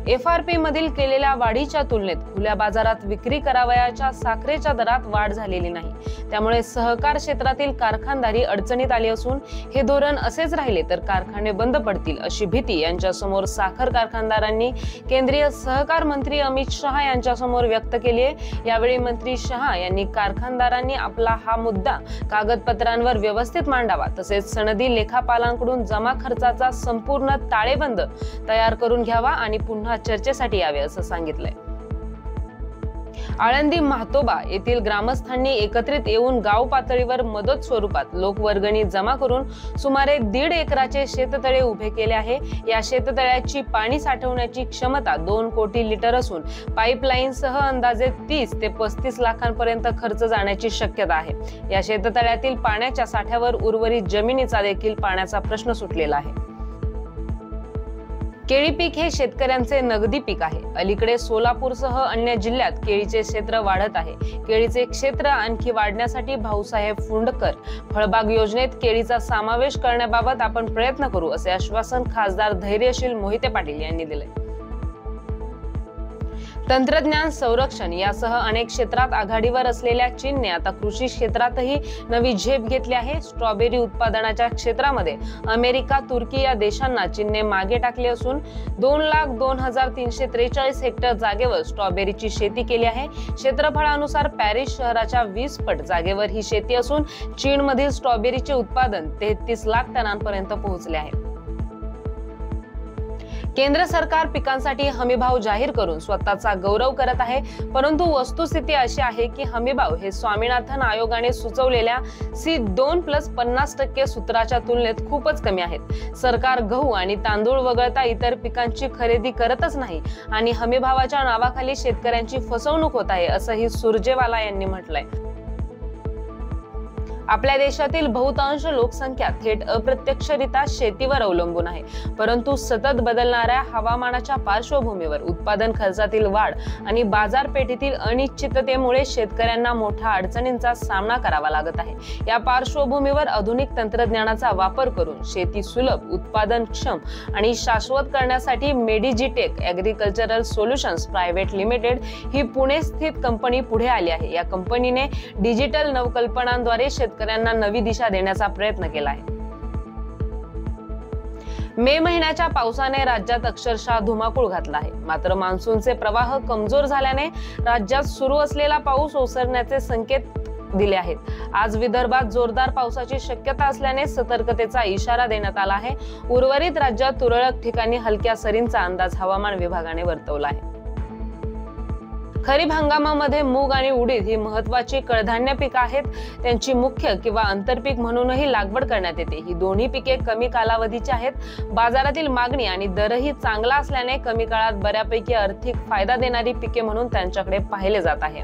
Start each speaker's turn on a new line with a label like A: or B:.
A: FRP मधील केलेल्या वाढीच्या तुलनेत खुल्या बाजारात विक्री करावयाच्या साखरेच्या दरात वाढ झालेली नाही। त्यामुळे सहकार क्षेत्रातील कारखानदारी अडचणीत आली असून हे धोरण असेच राहिले तर कारखाने बंद पडतील अशी भीती यांच्यासमोर साखर कारखानदारांनी केंद्रीय सहकार मंत्री अमित शहा यांच्यासमोर व्यक्त केली आहे। यावेळी मंत्री शहा यांनी कारखानदारांनी आपला हा मुद्दा कागदपत्रांवर व्यवस्थित मांडावा, तसेच सनदी लेखापालांकडून जमा खर्चाचा संपूर्ण ताळेबंद तयार करून घ्यावा आणि पुन्हा चर्चेसाठी यावे असं सांगितलंय। आळंदी म्हातोबा येथील ग्रामस्थांनी एकत्रित येऊन गाव पातळीवर मदत स्वरूपात लोकवर्गणी जमा करून सुमारे 1.5 एकराचे शेततळे उभे केले आहे। या शेततळ्याची पाणी साठवण्याची क्षमता 2 कोटी लिटर असून पाईपलाईनसह अंदाजे 30 ते 35 लाखांपर्यंत खर्च जाण्याची शक्यता आहे। या शेततळ्यातील पाण्याच्या साठ्यावर उर्वरित जमिनीचा देखील पाण्याचा प्रश्न सुटलेला आहे। केळी पीक हे शेतकऱ्यांचे नगदी पीक आहे। अलीकडे सोलापूरसह अन्य जिल्ह्यात केळीचे क्षेत्र वाढत आहे। केळीचे क्षेत्र आणखी वाढण्यासाठी भाऊसाहेब फुंडकर फळबाग योजनेत केळीचा समावेश करण्याबाबत आपण प्रयत्न करू असे आश्वासन खासदार धैर्यशील मोहिते पाटील यांनी दिले। तंत्रज्ञान, संरक्षण यासह अनेक क्षेत्रात आघाडीवर असलेल्या चीनने आता कृषी क्षेत्रातही नवी झेप घेतली आहे। स्ट्रॉबेरी उत्पादनाच्या क्षेत्रामध्ये अमेरिका, तुर्की या देशांना चीनने मागे टाकले असून 2,02,343 हेक्टर जागेवर स्ट्रॉबेरीची शेती केली आहे। क्षेत्रफळानुसार पॅरिस शहराच्या 20 पट जागेवर ही शेती असून चीनमधील स्ट्रॉबेरीचे उत्पादन 33 लाख टनांपर्यंत पोहोचले आहे। केंद्र सरकार पिकांसाठी हमीभाव जाहीर करून स्वतःचा गौरव करत आहे, परंतु वस्तुस्थिती अशी आहे की हमीभाव हे स्वामीनाथन आयोगाने सुचवलेल्या C2+50% सूत्राच्या तुलनेत खूपच कमी आहेत। सरकार गहू आणि तांदूळ वगळता इतर पिकांची खरेदी करतच नाही आणि हमीभावाच्या नावाखाली शेतकऱ्यांची फसवणूक होत आहे असंही सुरजेवाला यांनी म्हटलंय। आपल्या देशातील बहुतांश लोकसंख्या थेट अप्रत्यक्षरित्या शेतीवर अवलंबून आहे, परंतु सतत बदलणाऱ्या हवामानाच्या पार्श्वभूमीवर उत्पादन खर्चातील वाढ आणि बाजारपेठेतील अनिश्चिततेमुळे शेतकऱ्यांना मोठ्या अडचणींचा सामना करावा लागत आहे। या पार्श्वभूमीवर आधुनिक तंत्रज्ञानाचा वापर करून शेती सुलभ, उत्पादनक्षम आणि शाश्वत करण्यासाठी मेडिजिटेक ॲग्रिकल्चरल सोल्युशन्स प्रायव्हेट लिमिटेड ही पुणे स्थित कंपनी पुढे आली आहे। या कंपनीने डिजिटल नवकल्पनांद्वारे शेतकऱ्यांना नवी दिशा देण्याचा प्रयत्न केला आहे। मे महिन्याच्या पावसाने राज्यात अक्षरशः धुमाकूळ घातला आहे, मात्र मान्सूनचे प्रवाह कमजोर झाल्याने राज्यात सुरू असलेला पाऊस ओसरण्याचे संकेत दिले आहेत। आज विदर्भात जोरदार पावसाची शक्यता असल्याने सतर्कतेचा इशारा देण्यात आला आहे। उर्वरित राज्यात तुरळक ठिकाणी हलक्या सरींचा अंदाज हवामान विभागाने वर्तवला आहे। खरीप हंगामामध्ये मूग आणि उडीद ही महत्त्वाची कडधान्य पिके आहेत। त्यांची मुख्य किंवा आंतरपीक म्हणूनही लागवड करण्यात येते। ही दोन्ही पिके कमी कालावधीची आहेत। बाजारातील मागणी आणि दरही चांगला असल्याने कमी काळात बऱ्यापैकी आर्थिक फायदा देणारी पिके म्हणून त्यांच्याकडे पाहिले जात आहे।